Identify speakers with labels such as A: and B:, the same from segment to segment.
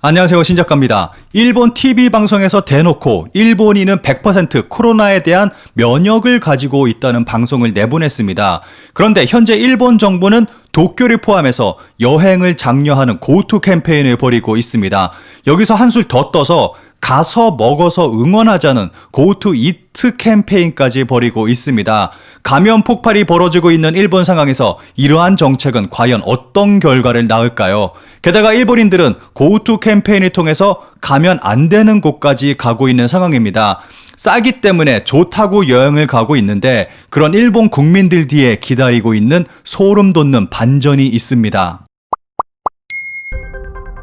A: 안녕하세요, 신작가입니다. 일본 TV 방송에서 대놓고 일본인은 100% 코로나에 대한 면역을 가지고 있다는 방송을 내보냈습니다. 그런데 현재 일본 정부는 도쿄를 포함해서 여행을 장려하는 고투 캠페인을 벌이고 있습니다. 여기서 한술 더 떠서 가서 먹어서 응원하자는 고투 이트 캠페인까지 벌이고 있습니다. 감염 폭발이 벌어지고 있는 일본 상황에서 이러한 정책은 과연 어떤 결과를 낳을까요? 게다가 일본인들은 고투 캠페인을 통해서 가면 안 되는 곳까지 가고 있는 상황입니다. 싸기 때문에 좋다고 여행을 가고 있는데 그런 일본 국민들 뒤에 기다리고 있는 소름 돋는 반전이 있습니다.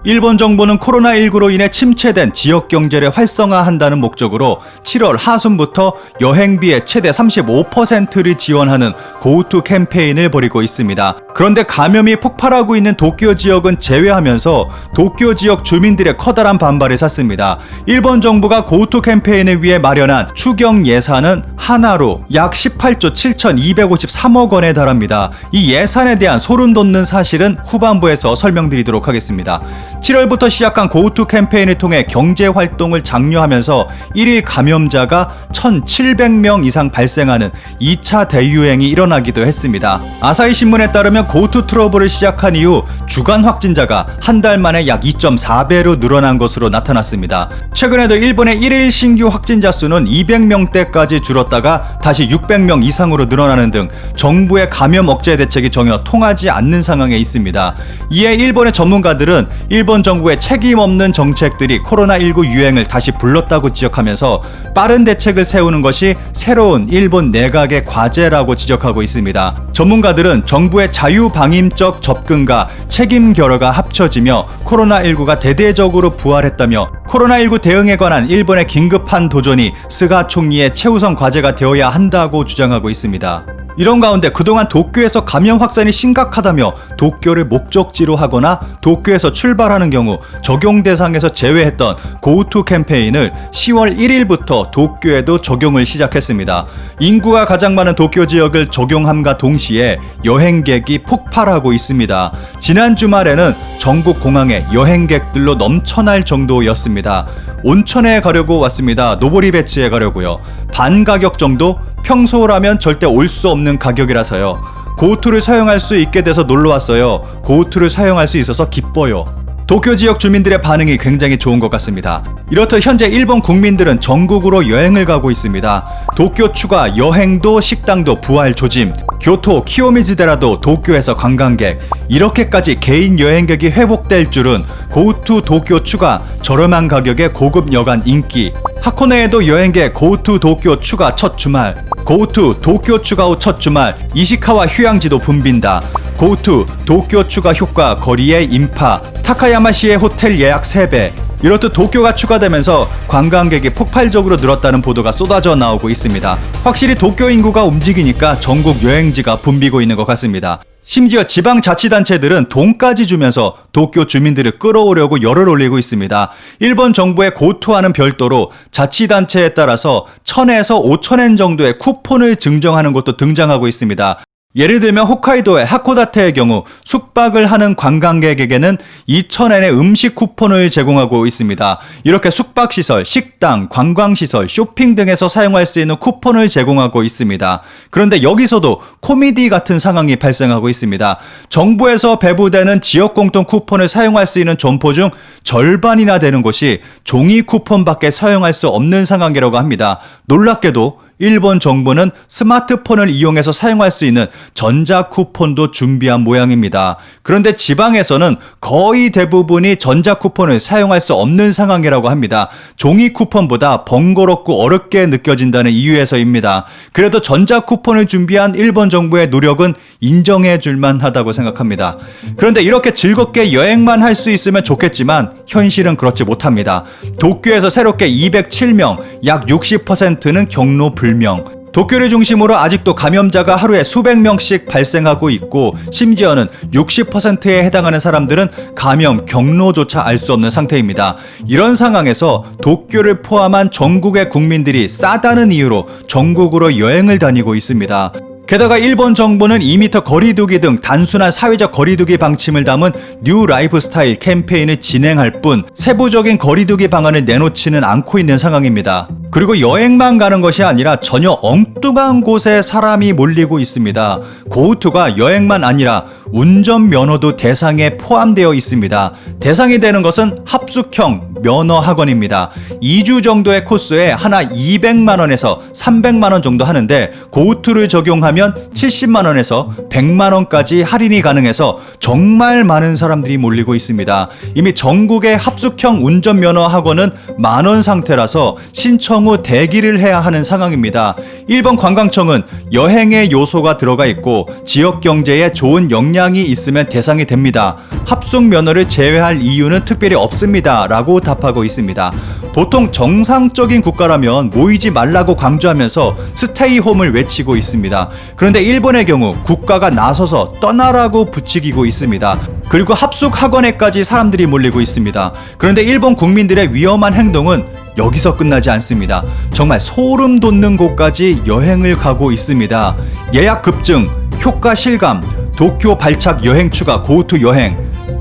A: 일본 정부는 코로나19로 인해 침체된 지역 경제를 활성화한다는 목적으로 7월 하순부터 여행비의 최대 35%를 지원하는 고투 캠페인을 벌이고 있습니다. 그런데 감염이 폭발하고 있는 도쿄 지역은 제외하면서 도쿄 지역 주민들의 커다란 반발을 샀습니다. 일본 정부가 고투 캠페인을 위해 마련한 추경 예산은 하나로 약 18조 7,253억 원에 달합니다. 이 예산에 대한 소름 돋는 사실은 후반부에서 설명드리도록 하겠습니다. 7월부터 시작한 고투 캠페인을 통해 경제활동을 장려하면서 1일 감염자가 1,700명 이상 발생하는 2차 대유행이 일어나기도 했습니다. 아사히 신문에 따르면 고투 트러블을 시작한 이후 주간 확진자가 한 달 만에 약 2.4배로 늘어난 것으로 나타났습니다. 최근에도 일본의 1일 신규 확진자 수는 200명대까지 줄었다가 다시 600명 이상으로 늘어나는 등 정부의 감염 억제 대책이 전혀 통하지 않는 상황에 있습니다. 이에 일본의 전문가들은 일본 정부의 책임 없는 정책들이 코로나19 유행을 다시 불렀다고 지적하면서 빠른 대책을 세우는 것이 새로운 일본 내각의 과제라고 지적하고 있습니다. 전문가들은 정부의 자유방임적 접근과 책임 결여가 합쳐지며 코로나19가 대대적으로 부활했다며 코로나19 대응에 관한 일본의 긴급한 도전이 스가 총리의 최우선 과제가 되어야 한다고 주장하고 있습니다. 이런 가운데 그동안 도쿄에서 감염 확산이 심각하다며 도쿄를 목적지로 하거나 도쿄에서 출발하는 경우 적용 대상에서 제외했던 고투 캠페인을 10월 1일부터 도쿄에도 적용을 시작했습니다. 인구가 가장 많은 도쿄 지역을 적용함과 동시에 여행객이 폭발하고 있습니다. 지난 주말에는 전국 공항에 여행객들로 넘쳐날 정도였습니다. 온천에 가려고 왔습니다. 노보리베츠에 가려고요. 반 가격 정도? 평소라면 절대 올 수 없는 가격이라서요. 고투를 사용할 수 있게 돼서 놀러 왔어요. 고투를 사용할 수 있어서 기뻐요. 도쿄 지역 주민들의 반응이 굉장히 좋은 것 같습니다. 이렇듯 현재 일본 국민들은 전국으로 여행을 가고 있습니다. 도쿄 추가 여행도 식당도 부활 조짐, 교토 키요미즈데라도 도쿄에서 관광객, 이렇게까지 개인 여행객이 회복될 줄은 고투 도쿄 추가 저렴한 가격에 고급 여관 인기, 하코네에도 여행객 고투 도쿄 추가 첫 주말, 고투 도쿄 추가 후 첫 주말 이시카와 휴양지도 붐빈다. 고투 도쿄 추가 효과 거리의 인파, 타카야마시의 호텔 예약 3배, 이렇듯 도쿄가 추가되면서 관광객이 폭발적으로 늘었다는 보도가 쏟아져 나오고 있습니다. 확실히 도쿄 인구가 움직이니까 전국 여행지가 붐비고 있는 것 같습니다. 심지어 지방자치단체들은 돈까지 주면서 도쿄 주민들을 끌어오려고 열을 올리고 있습니다. 일본 정부의 고투와는 별도로 자치단체에 따라서 1,000에서 5,000엔 정도의 쿠폰을 증정하는 것도 등장하고 있습니다. 예를 들면 홋카이도의 하코다테의 경우 숙박을 하는 관광객에게는 2,000엔의 음식 쿠폰을 제공하고 있습니다. 이렇게 숙박시설, 식당, 관광시설, 쇼핑 등에서 사용할 수 있는 쿠폰을 제공하고 있습니다. 그런데 여기서도 코미디 같은 상황이 발생하고 있습니다. 정부에서 배부되는 지역 공통 쿠폰을 사용할 수 있는 점포 중 절반이나 되는 곳이 종이 쿠폰밖에 사용할 수 없는 상황이라고 합니다. 놀랍게도 일본 정부는 스마트폰을 이용해서 사용할 수 있는 전자 쿠폰도 준비한 모양입니다. 그런데 지방에서는 거의 대부분이 전자 쿠폰을 사용할 수 없는 상황이라고 합니다. 종이 쿠폰보다 번거롭고 어렵게 느껴진다는 이유에서입니다. 그래도 전자 쿠폰을 준비한 일본 정부의 노력은 인정해 줄만 하다고 생각합니다. 그런데 이렇게 즐겁게 여행만 할 수 있으면 좋겠지만 현실은 그렇지 못합니다. 도쿄에서 새롭게 207명, 약 60%는 경로 불명. 도쿄를 중심으로 아직도 감염자가 하루에 수백 명씩 발생하고 있고 심지어는 60%에 해당하는 사람들은 감염 경로조차 알 수 없는 상태입니다. 이런 상황에서 도쿄를 포함한 전국의 국민들이 싸다는 이유로 전국으로 여행을 다니고 있습니다. 게다가 일본 정부는 2m 거리두기 등 단순한 사회적 거리두기 방침을 담은 뉴 라이프 스타일 캠페인을 진행할 뿐 세부적인 거리두기 방안을 내놓지는 않고 있는 상황입니다. 그리고 여행만 가는 것이 아니라 전혀 엉뚱한 곳에 사람이 몰리고 있습니다. 고우투가 여행만 아니라 운전면허도 대상에 포함되어 있습니다. 대상이 되는 것은 합숙형 면허학원입니다. 2주 정도의 코스에 하나 200만원에서 300만원 정도 하는데 고우투를 적용하면 70만원에서 100만원까지 할인이 가능해서 정말 많은 사람들이 몰리고 있습니다. 이미 전국의 합숙형 운전면허 학원은 만원 상태라서 신청 후 대기를 해야 하는 상황입니다. 일본 관광청은 여행의 요소가 들어가 있고 지역 경제에 좋은 영향이 있으면 대상이 됩니다. 합숙 면허를 제외할 이유는 특별히 없습니다 라고 답하고 있습니다. 보통 정상적인 국가라면 모이지 말라고 강조하면서 스테이홈을 외치고 있습니다. 그런데 일본의 경우 국가가 나서서 떠나라고 부추기고 있습니다. 그리고 합숙 학원에까지 사람들이 몰리고 있습니다. 그런데 일본 국민들의 위험한 행동은 여기서 끝나지 않습니다. 정말 소름 돋는 곳까지 여행을 가고 있습니다. 예약 급증, 효과 실감, 도쿄 발착 여행 추가 고우투 여행,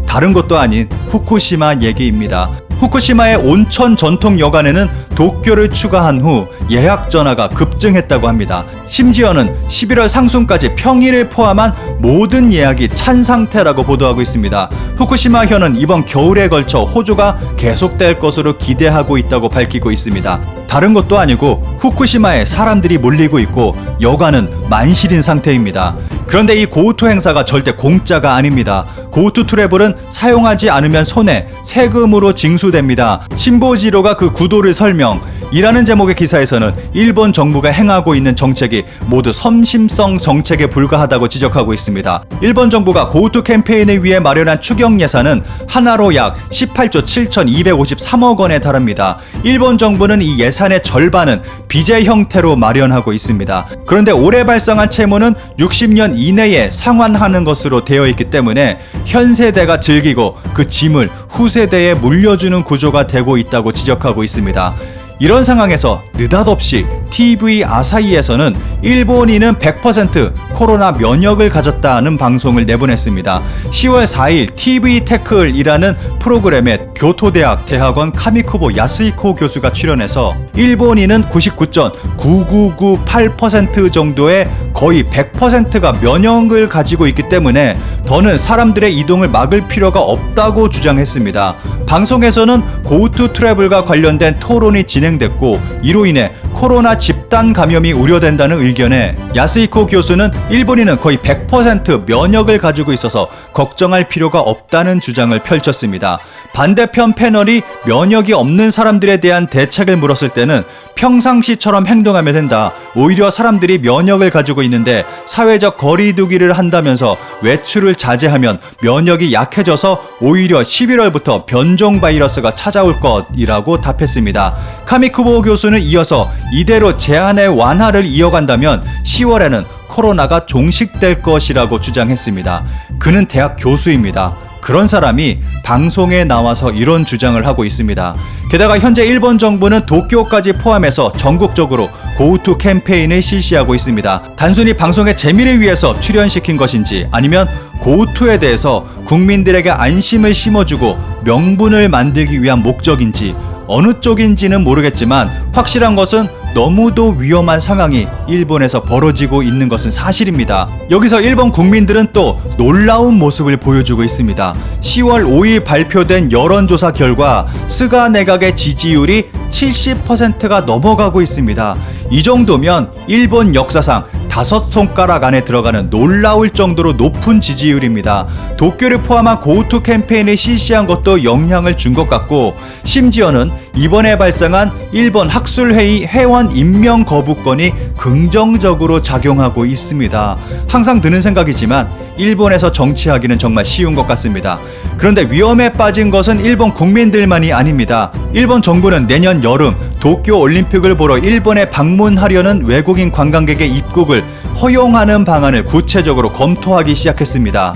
A: 다른 것도 아닌 후쿠시마 얘기입니다. 후쿠시마의 온천 전통 여관에는 도쿄를 추가한 후 예약 전화가 급증했다고 합니다. 심지어는 11월 상순까지 평일을 포함한 모든 예약이 찬 상태라고 보도하고 있습니다. 후쿠시마현은 이번 겨울에 걸쳐 호조가 계속될 것으로 기대하고 있다고 밝히고 있습니다. 다른 것도 아니고 후쿠시마에 사람들이 몰리고 있고 여관은 만실인 상태입니다. 그런데 이 고우투 행사가 절대 공짜가 아닙니다. 고우투 트래블은 사용하지 않으면 손해, 세금으로 징수됩니다. 신보지로가 그 구도를 설명. 이라는 제목의 기사에서는 일본 정부가 행하고 있는 정책이 모두 섬심성 정책에 불과하다고 지적하고 있습니다. 일본 정부가 고우투 캠페인을 위해 마련한 추경 예산은 하나로 약 18조 7,253억 원에 달합니다. 일본 정부는 이 예산의 절반은 비제 형태로 마련하고 있습니다. 그런데 올해 발생한 채무는 60년 이내에 상환하는 것으로 되어 있기 때문에 현 세대가 즐기고 그 짐을 후세대에 물려주는 구조가 되고 있다고 지적하고 있습니다. 이런 상황에서 느닷없이 TV 아사히에서는 일본인은 100% 코로나 면역을 가졌다는 방송을 내보냈습니다. 10월 4일 TV 태클이라는 프로그램에 교토대학 대학원 카미쿠보 야스히코 교수가 출연해서 일본인은 99.9998% 정도의 거의 100%가 면역을 가지고 있기 때문에 더는 사람들의 이동을 막을 필요가 없다고 주장했습니다. 방송에서는 고우투 트래블과 관련된 토론이 진행됐고 이로 인해 코로나 집단 감염이 우려된다는 의견에 야스히코 교수는 일본인은 거의 100% 면역을 가지고 있어서 걱정할 필요가 없다는 주장을 펼쳤습니다. 반대편 패널이 면역이 없는 사람들에 대한 대책을 물었을 때는 평상시처럼 행동하면 된다. 오히려 사람들이 면역을 가지고 있는데 사회적 거리두기를 한다면서 외출을 자제하면 면역이 약해져서 오히려 11월부터 변종 바이러스가 찾아올 것이라고 답했습니다. 카미쿠보 교수는 이어서 이대로 제한의 완화를 이어간다면 10월에는 코로나가 종식될 것이라고 주장했습니다. 그는 대학 교수입니다. 그런 사람이 방송에 나와서 이런 주장을 하고 있습니다. 게다가 현재 일본 정부는 도쿄까지 포함해서 전국적으로 고우투 캠페인을 실시하고 있습니다. 단순히 방송의 재미를 위해서 출연시킨 것인지 아니면 고우투에 대해서 국민들에게 안심을 심어주고 명분을 만들기 위한 목적인지 어느 쪽인지는 모르겠지만 확실한 것은 너무도 위험한 상황이 일본에서 벌어지고 있는 것은 사실입니다. 여기서 일본 국민들은 또 놀라운 모습을 보여주고 있습니다. 10월 5일 발표된 여론조사 결과 스가 내각의 지지율이 70%가 넘어가고 있습니다. 이 정도면 일본 역사상 5손가락 안에 들어가는 놀라울 정도로 높은 지지율입니다. 도쿄를 포함한 고우투 캠페인을 실시한 것도 영향을 준 것 같고 심지어는 이번에 발생한 일본 학술회의 회원 임명 거부권이 긍정적으로 작용하고 있습니다. 항상 드는 생각이지만 일본에서 정치하기는 정말 쉬운 것 같습니다. 그런데 위험에 빠진 것은 일본 국민들만이 아닙니다. 일본 정부는 내년 여름 도쿄 올림픽을 보러 일본에 방문하려는 외국인 관광객의 입국을 허용하는 방안을 구체적으로 검토하기 시작했습니다.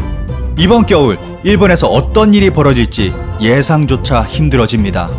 A: 이번 겨울 일본에서 어떤 일이 벌어질지 예상조차 힘들어집니다.